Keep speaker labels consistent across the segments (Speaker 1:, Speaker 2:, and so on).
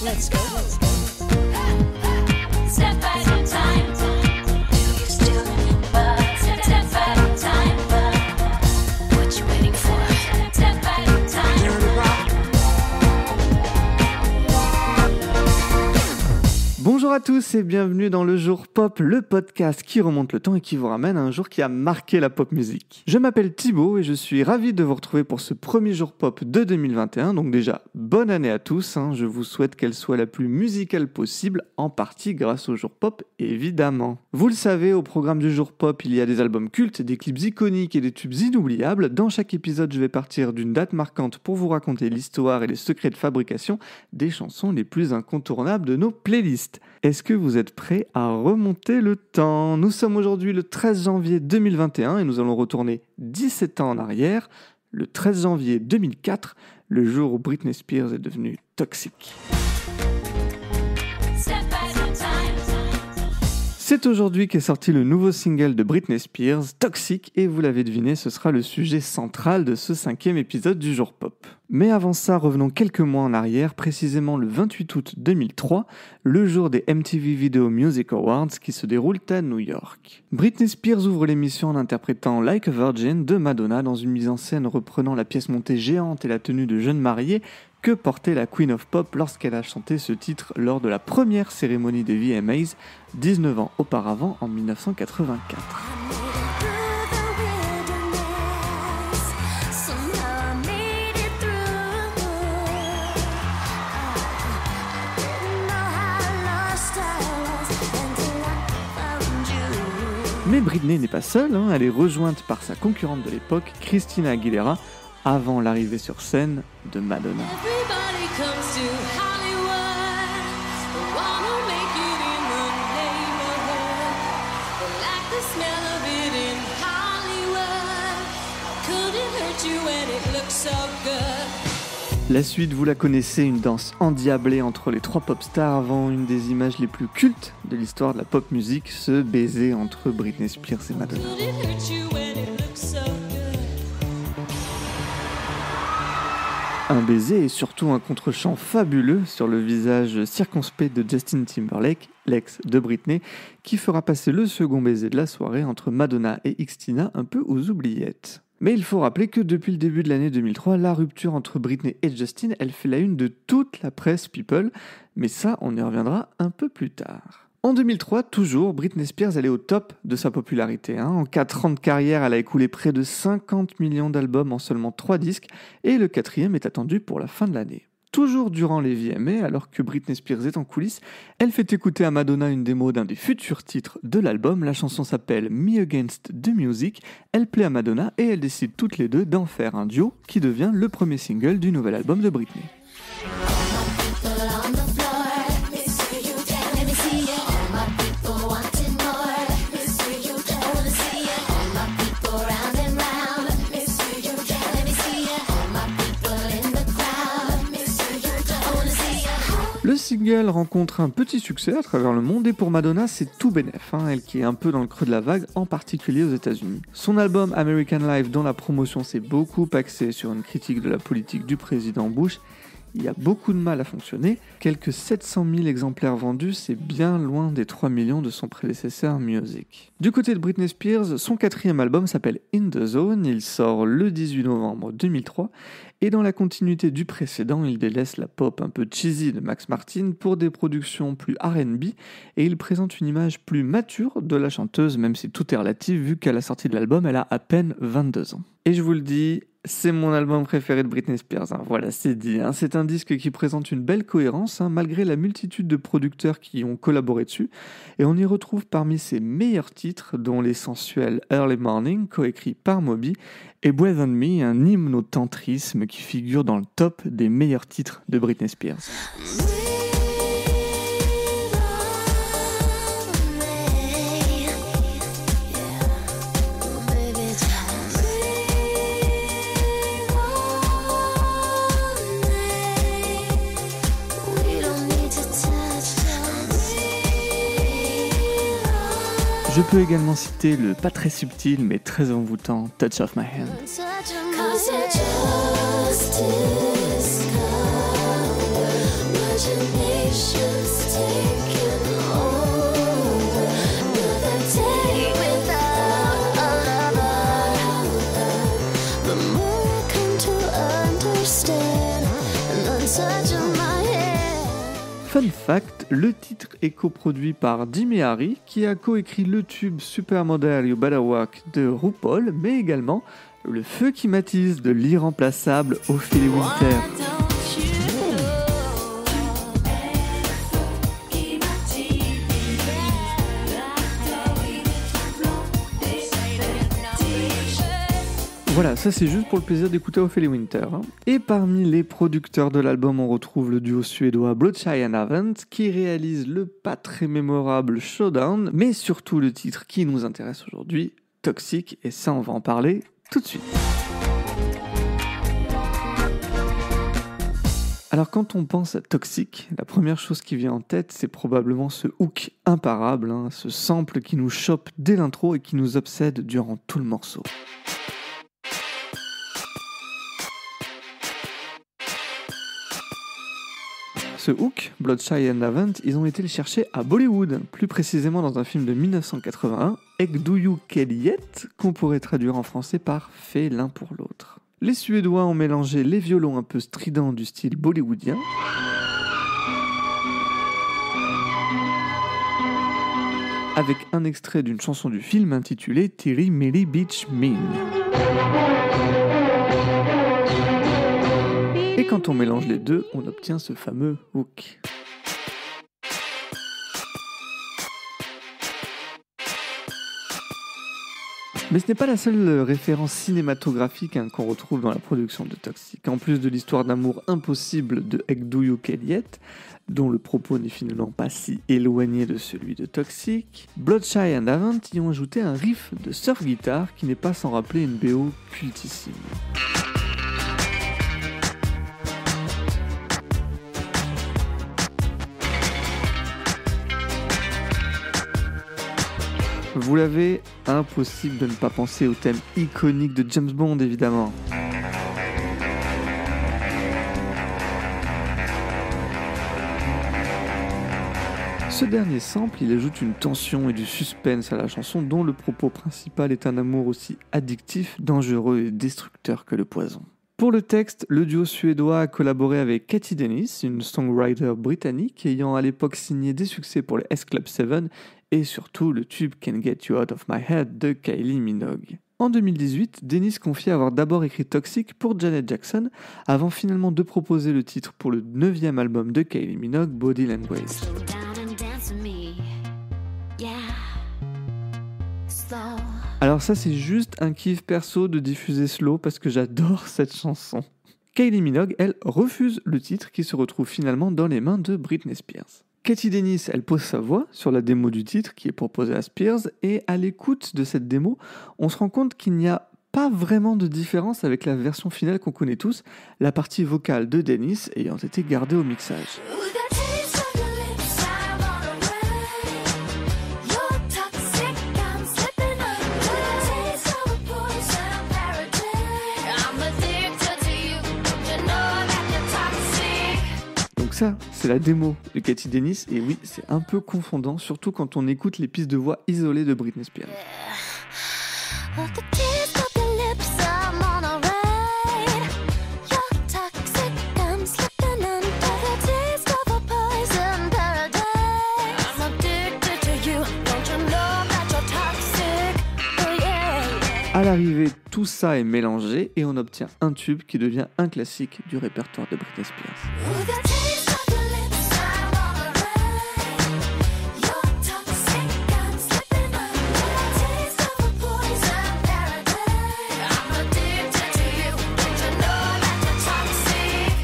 Speaker 1: let's go. Step at a time. Do you still step at a time? What you waiting for? Step at a time.
Speaker 2: Bonjour à tous et bienvenue dans Le Jour Pop, le podcast qui remonte le temps et qui vous ramène à un jour qui a marqué la pop musique. Je m'appelle Thibaut et je suis ravi de vous retrouver pour ce premier Jour Pop de 2021. Donc déjà, bonne année à tous, je vous souhaite qu'elle soit la plus musicale possible, en partie grâce au Jour Pop évidemment. Vous le savez, au programme du Jour Pop, il y a des albums cultes, des clips iconiques et des tubes inoubliables. Dans chaque épisode, je vais partir d'une date marquante pour vous raconter l'histoire et les secrets de fabrication des chansons les plus incontournables de nos playlists. Est-ce que vous êtes prêts à remonter le temps ? Nous sommes aujourd'hui le 13 janvier 2021 et nous allons retourner 17 ans en arrière, le 13 janvier 2004, le jour où Britney Spears est devenue toxique. C'est aujourd'hui qu'est sorti le nouveau single de Britney Spears, Toxic, et vous l'avez deviné, ce sera le sujet central de ce 5e épisode du Jour Pop. Mais avant ça, revenons quelques mois en arrière, précisément le 28 août 2003, le jour des MTV Video Music Awards qui se déroulent à New York. Britney Spears ouvre l'émission en interprétant Like a Virgin de Madonna dans une mise en scène reprenant la pièce montée géante et la tenue de jeune mariée que portait la Queen of Pop lorsqu'elle a chanté ce titre lors de la première cérémonie des VMAs, 19 ans auparavant en 1984. Mais Britney n'est pas seule, elle est rejointe par sa concurrente de l'époque, Christina Aguilera, avant l'arrivée sur scène de Madonna. La suite, vous la connaissez, une danse endiablée entre les trois pop stars avant une des images les plus cultes de l'histoire de la pop musique, ce baiser entre Britney Spears et Madonna. Un baiser et surtout un contre-champ fabuleux sur le visage circonspect de Justin Timberlake, l'ex de Britney, qui fera passer le second baiser de la soirée entre Madonna et Xtina un peu aux oubliettes. Mais il faut rappeler que depuis le début de l'année 2003, la rupture entre Britney et Justin, elle fait la une de toute la presse people, mais ça, on y reviendra un peu plus tard. En 2003, toujours, Britney Spears, elle est au top de sa popularité. En 4 ans de carrière, elle a écoulé près de 50 millions d'albums en seulement 3 disques, et le 4e est attendu pour la fin de l'année. Toujours durant les VMA, alors que Britney Spears est en coulisses, elle fait écouter à Madonna une démo d'un des futurs titres de l'album. La chanson s'appelle Me Against the Music, elle plaît à Madonna et elles décident toutes les deux d'en faire un duo qui devient le premier single du nouvel album de Britney. Le single rencontre un petit succès à travers le monde et pour Madonna c'est tout bénef, elle qui est un peu dans le creux de la vague, en particulier aux États-Unis. Son album American Life, dont la promotion s'est beaucoup axée sur une critique de la politique du président Bush, il y a beaucoup de mal à fonctionner. Quelques 700 000 exemplaires vendus, c'est bien loin des 3 millions de son prédécesseur Music. Du côté de Britney Spears, son 4e album s'appelle In The Zone, il sort le 18 novembre 2003, et dans la continuité du précédent, il délaisse la pop un peu cheesy de Max Martin pour des productions plus R&B, et il présente une image plus mature de la chanteuse, même si tout est relatif, vu qu'à la sortie de l'album, elle a à peine 22 ans. Et je vous le dis, c'est mon album préféré de Britney Spears, voilà, c'est dit. C'est un disque qui présente une belle cohérence, malgré la multitude de producteurs qui ont collaboré dessus, et on y retrouve parmi ses meilleurs titres, dont les sensuels Early Morning, coécrit par Moby, et Breathe on Me, un hymne au tantrisme qui figure dans le top des meilleurs titres de Britney Spears. Je peux également citer le pas très subtil mais très envoûtant Touch of My Hand. Fun fact, le titre est coproduit par Jimmy Harry, qui a coécrit le tube Supermodel You Better Work de RuPaul, mais également Le feu qui m'attise de l'irremplaçable Ophélie Winter. Voilà, ça c'est juste pour le plaisir d'écouter Ophélie Winter. Et parmi les producteurs de l'album, on retrouve le duo suédois Bloodshy and Avant, qui réalise le pas très mémorable Showdown, mais surtout le titre qui nous intéresse aujourd'hui, Toxic, et ça on va en parler tout de suite. Alors quand on pense à Toxic, la première chose qui vient en tête, c'est probablement ce hook imparable, ce sample qui nous chope dès l'intro et qui nous obsède durant tout le morceau. Ce hook, Bloodshy and Avant, ils ont été le chercher à Bollywood, plus précisément dans un film de 1981, Ek Do You Kellyet, qu'on pourrait traduire en français par « Fait l'un pour l'autre ». Les Suédois ont mélangé les violons un peu stridents du style bollywoodien avec un extrait d'une chanson du film intitulée « Tiri Meri Beach Mean ». Et quand on mélange les deux, on obtient ce fameux hook. Mais ce n'est pas la seule référence cinématographique qu'on retrouve dans la production de Toxic. En plus de l'histoire d'amour impossible de Ek Do You Kellyet, dont le propos n'est finalement pas si éloigné de celui de Toxic, Bloodshy and Avant y ont ajouté un riff de surf guitare qui n'est pas sans rappeler une BO cultissime. Vous l'avez, impossible de ne pas penser au thème iconique de James Bond, évidemment. Ce dernier sample, il ajoute une tension et du suspense à la chanson dont le propos principal est un amour aussi addictif, dangereux et destructeur que le poison. Pour le texte, le duo suédois a collaboré avec Katie Dennis, une songwriter britannique ayant à l'époque signé des succès pour les S-Club 7 et surtout le tube Can't Get You Out of My Head de Kylie Minogue. En 2018, Dennis confiait avoir d'abord écrit Toxic pour Janet Jackson, avant finalement de proposer le titre pour le 9e album de Kylie Minogue, Body Language. Alors ça c'est juste un kiff perso de diffuser slow parce que j'adore cette chanson. Kylie Minogue, elle, refuse le titre qui se retrouve finalement dans les mains de Britney Spears. Katie Dennis, elle pose sa voix sur la démo du titre qui est proposée à Spears et à l'écoute de cette démo, on se rend compte qu'il n'y a pas vraiment de différence avec la version finale qu'on connaît tous, la partie vocale de Dennis ayant été gardée au mixage. Ça, c'est la démo de Katie Dennis, et oui, c'est un peu confondant, surtout quand on écoute les pistes de voix isolées de Britney Spears. À l'arrivée, tout ça est mélangé et on obtient un tube qui devient un classique du répertoire de Britney Spears.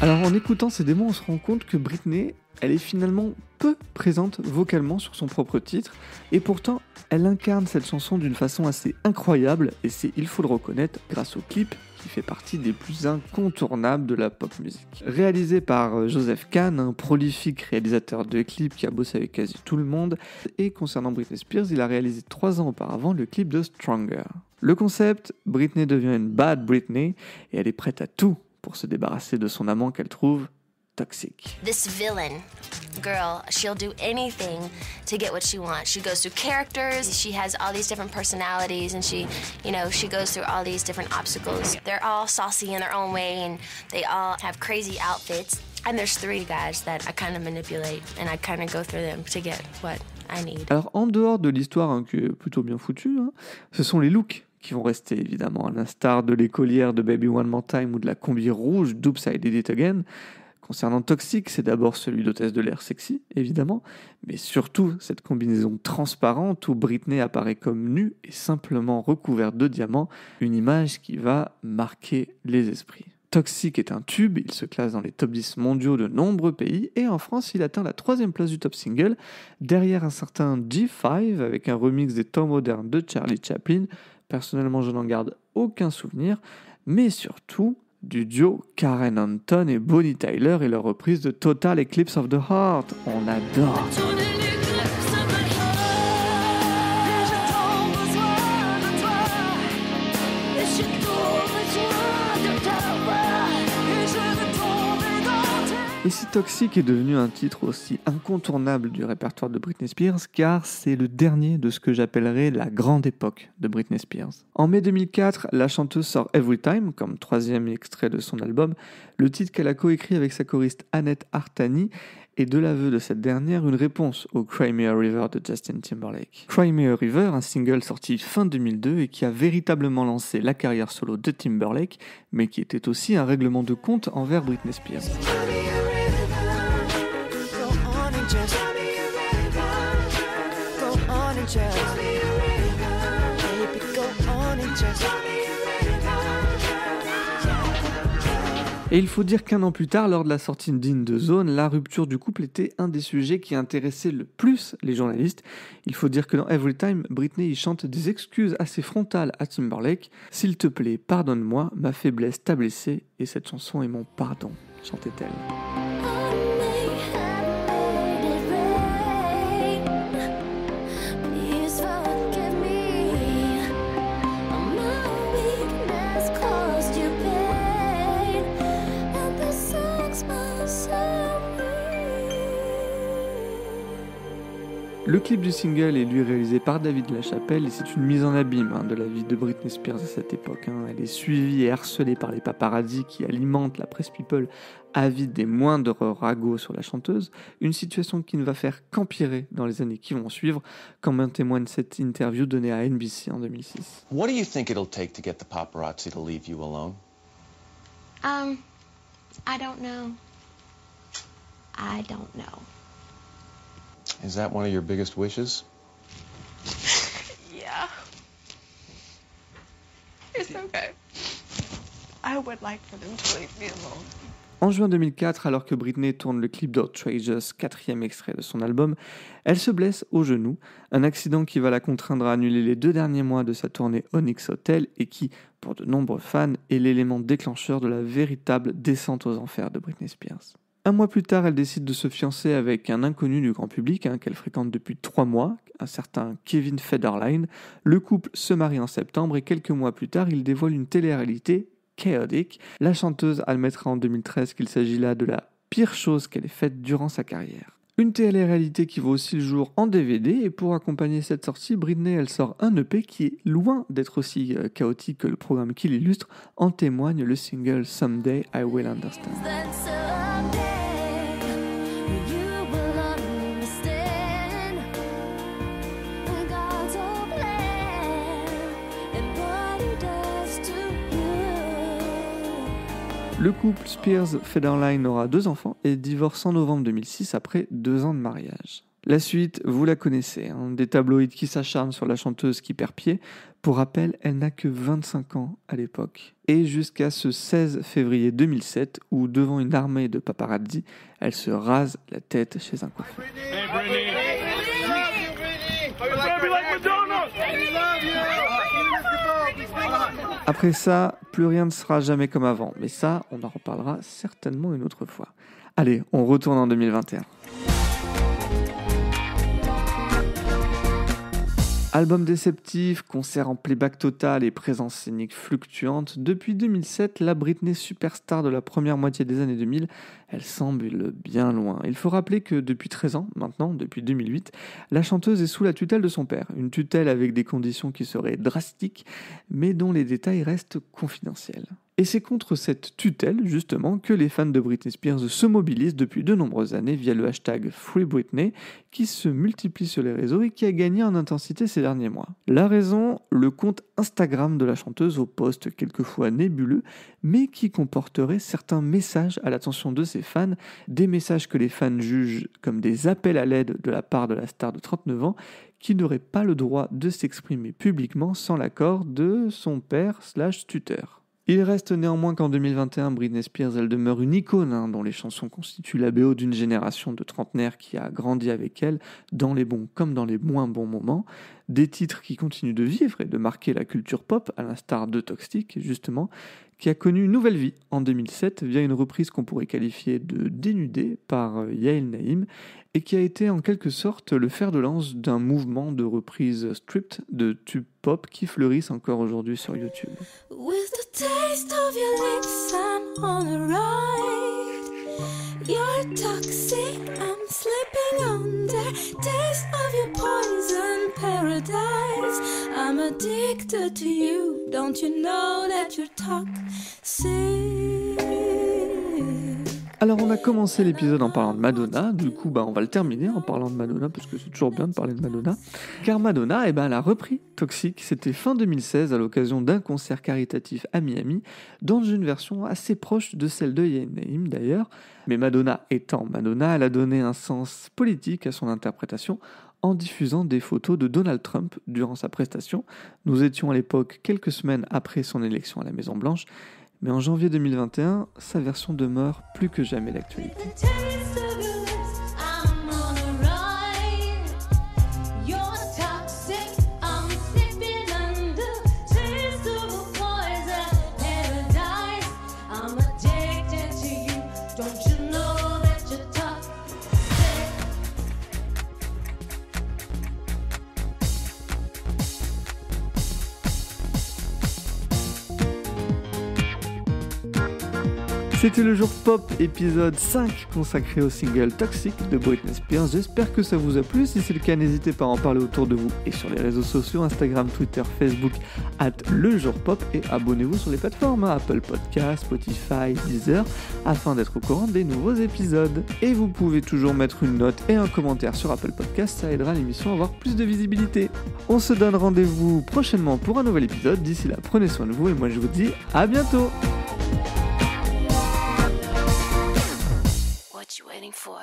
Speaker 2: Alors en écoutant ces démos, on se rend compte que Britney, elle est finalement peu présente vocalement sur son propre titre, et pourtant elle incarne cette chanson d'une façon assez incroyable, et c'est, il faut le reconnaître, grâce au clip qui fait partie des plus incontournables de la pop music. Réalisé par Joseph Kahn, un prolifique réalisateur de clips qui a bossé avec quasi tout le monde, et concernant Britney Spears, il a réalisé 3 ans auparavant le clip de Stronger. Le concept, Britney devient une bad Britney, et elle est prête à tout pour se débarrasser de son amant qu'elle trouve toxique.
Speaker 3: This villain girl, she'll do anything to get what she wants. She goes through characters, she has all these different personalities, and she goes through all these different obstacles. They're all saucy in their own way, and they all have crazy outfits. And there's 3 guys that I kind of manipulate, and I kind of go through them to get what I need.
Speaker 2: Alors, en dehors de l'histoire, hein, qui est plutôt bien foutue, hein, ce sont les looks qui vont rester, évidemment, à l'instar de l'écolière de Baby One More Time ou de la combi rouge d'Oops, I Did It Again. Concernant Toxic, c'est d'abord celui d'hôtesse de l'air sexy, évidemment, mais surtout cette combinaison transparente où Britney apparaît comme nue et simplement recouverte de diamants, une image qui va marquer les esprits. Toxic est un tube, il se classe dans les top 10 mondiaux de nombreux pays et en France, il atteint la 3e place du top single, derrière un certain G5 avec un remix des temps modernes de Charlie Chaplin. Personnellement, je n'en garde aucun souvenir, mais surtout du duo Karen Anton et Bonnie Tyler et leur reprise de Total Eclipse of the Heart. On adore. Et si Toxic est devenu un titre aussi incontournable du répertoire de Britney Spears, car c'est le dernier de ce que j'appellerais la grande époque de Britney Spears. En mai 2004, la chanteuse sort Every Time, comme 3e extrait de son album, le titre qu'elle a coécrit avec sa choriste Annette Artani, et de l'aveu de cette dernière, une réponse au Cry Me a River de Justin Timberlake. Cry Me a River, un single sorti fin 2002 et qui a véritablement lancé la carrière solo de Timberlake, mais qui était aussi un règlement de compte envers Britney Spears. Et il faut dire qu'1 an plus tard, lors de la sortie d'In The Zone, la rupture du couple était un des sujets qui intéressait le plus les journalistes. Il faut dire que dans Every Time, Britney y chante des excuses assez frontales à Timberlake. « S'il te plaît, pardonne-moi, ma faiblesse t'a blessé et cette chanson est mon pardon », chantait-elle. Le clip du single est lui réalisé par David LaChapelle et c'est une mise en abîme de la vie de Britney Spears à cette époque. Elle est suivie et harcelée par les paparazzi qui alimentent la presse people avide des moindres ragots sur la chanteuse, une situation qui ne va faire qu'empirer dans les années qui vont suivre, comme en témoigne cette interview donnée à NBC en 2006.
Speaker 4: What do you think it'll take to get the paparazzi to leave you alone?
Speaker 3: I don't know. I don't know.
Speaker 4: Is that one of your biggest wishes?
Speaker 5: Yeah. It's okay. I would like for them to leave me alone.
Speaker 2: En juin 2004, alors que Britney tourne le clip d'Outrageous, 4e extrait de son album, elle se blesse au genou, un accident qui va la contraindre à annuler les 2 derniers mois de sa tournée Onyx Hotel et qui, pour de nombreux fans, est l'élément déclencheur de la véritable descente aux enfers de Britney Spears. 1 mois plus tard, elle décide de se fiancer avec un inconnu du grand public qu'elle fréquente depuis 3 mois, un certain Kevin Federline. Le couple se marie en septembre et quelques mois plus tard, il dévoile une télé-réalité Chaotic. La chanteuse admettra en 2013 qu'il s'agit là de la pire chose qu'elle ait faite durant sa carrière. Une télé-réalité qui voit aussi le jour en DVD et pour accompagner cette sortie, Britney elle sort un EP qui est loin d'être aussi chaotique que le programme qui l'illustre. En témoigne le single Someday I Will Understand. Le couple Spears-Federline aura 2 enfants et divorce en novembre 2006 après 2 ans de mariage. La suite, vous la connaissez, des tabloïds qui s'acharnent sur la chanteuse qui perd pied. Pour rappel, elle n'a que 25 ans à l'époque. Et jusqu'à ce 16 février 2007, où devant une armée de paparazzi, elle se rase la tête chez un coiffeur. Après ça, plus rien ne sera jamais comme avant. Mais ça, on en reparlera certainement une autre fois. Allez, on retourne en 2021. Album déceptif, concert en playback total et présence scénique fluctuante, depuis 2007, la Britney superstar de la première moitié des années 2000, elle semble bien loin. Il faut rappeler que depuis 13 ans, maintenant, depuis 2008, la chanteuse est sous la tutelle de son père. Une tutelle avec des conditions qui seraient drastiques, mais dont les détails restent confidentiels. Et c'est contre cette tutelle, justement, que les fans de Britney Spears se mobilisent depuis de nombreuses années via le hashtag #FreeBritney, qui se multiplie sur les réseaux et qui a gagné en intensité ces derniers mois. La raison, le compte Instagram de la chanteuse au post quelquefois nébuleux, mais qui comporterait certains messages à l'attention de ses fans, des messages que les fans jugent comme des appels à l'aide de la part de la star de 39 ans, qui n'aurait pas le droit de s'exprimer publiquement sans l'accord de son père/tuteur. Il reste néanmoins qu'en 2021, Britney Spears, elle demeure une icône dont les chansons constituent la BO d'une génération de trentenaires qui a grandi avec elle, dans les bons comme dans les moins bons moments. Des titres qui continuent de vivre et de marquer la culture pop, à l'instar de Toxic, justement, qui a connu une nouvelle vie en 2007 via une reprise qu'on pourrait qualifier de dénudée par Yael Naïm, et qui a été en quelque sorte le fer de lance d'un mouvement de reprise stripped de tubes pop qui fleurissent encore aujourd'hui sur YouTube.
Speaker 1: With the taste of your lips, I'm on a ride. You're toxic, I'm slipping under. Taste of your poison paradise. I'm addicted to you. Don't you know that you're toxic?
Speaker 2: Alors on a commencé l'épisode en parlant de Madonna, du coup on va le terminer en parlant de Madonna, parce que c'est toujours bien de parler de Madonna, car Madonna elle a repris Toxic, c'était fin 2016 à l'occasion d'un concert caritatif à Miami, dans une version assez proche de celle de Yael Naïm d'ailleurs, mais Madonna étant Madonna, elle a donné un sens politique à son interprétation, en diffusant des photos de Donald Trump durant sa prestation. Nous étions à l'époque quelques semaines après son élection à la Maison Blanche, mais en janvier 2021, sa version demeure plus que jamais d'actualité. C'était le jour pop épisode 5 consacré au single Toxic de Britney Spears. J'espère que ça vous a plu. Si c'est le cas, n'hésitez pas à en parler autour de vous et sur les réseaux sociaux, Instagram, Twitter, Facebook, @lejourpop, et abonnez-vous sur les plateformes Apple Podcasts, Spotify, Deezer, afin d'être au courant des nouveaux épisodes. Et vous pouvez toujours mettre une note et un commentaire sur Apple Podcasts, ça aidera l'émission à avoir plus de visibilité. On se donne rendez-vous prochainement pour un nouvel épisode. D'ici là, prenez soin de vous et moi je vous dis à bientôt.
Speaker 3: What you waiting for?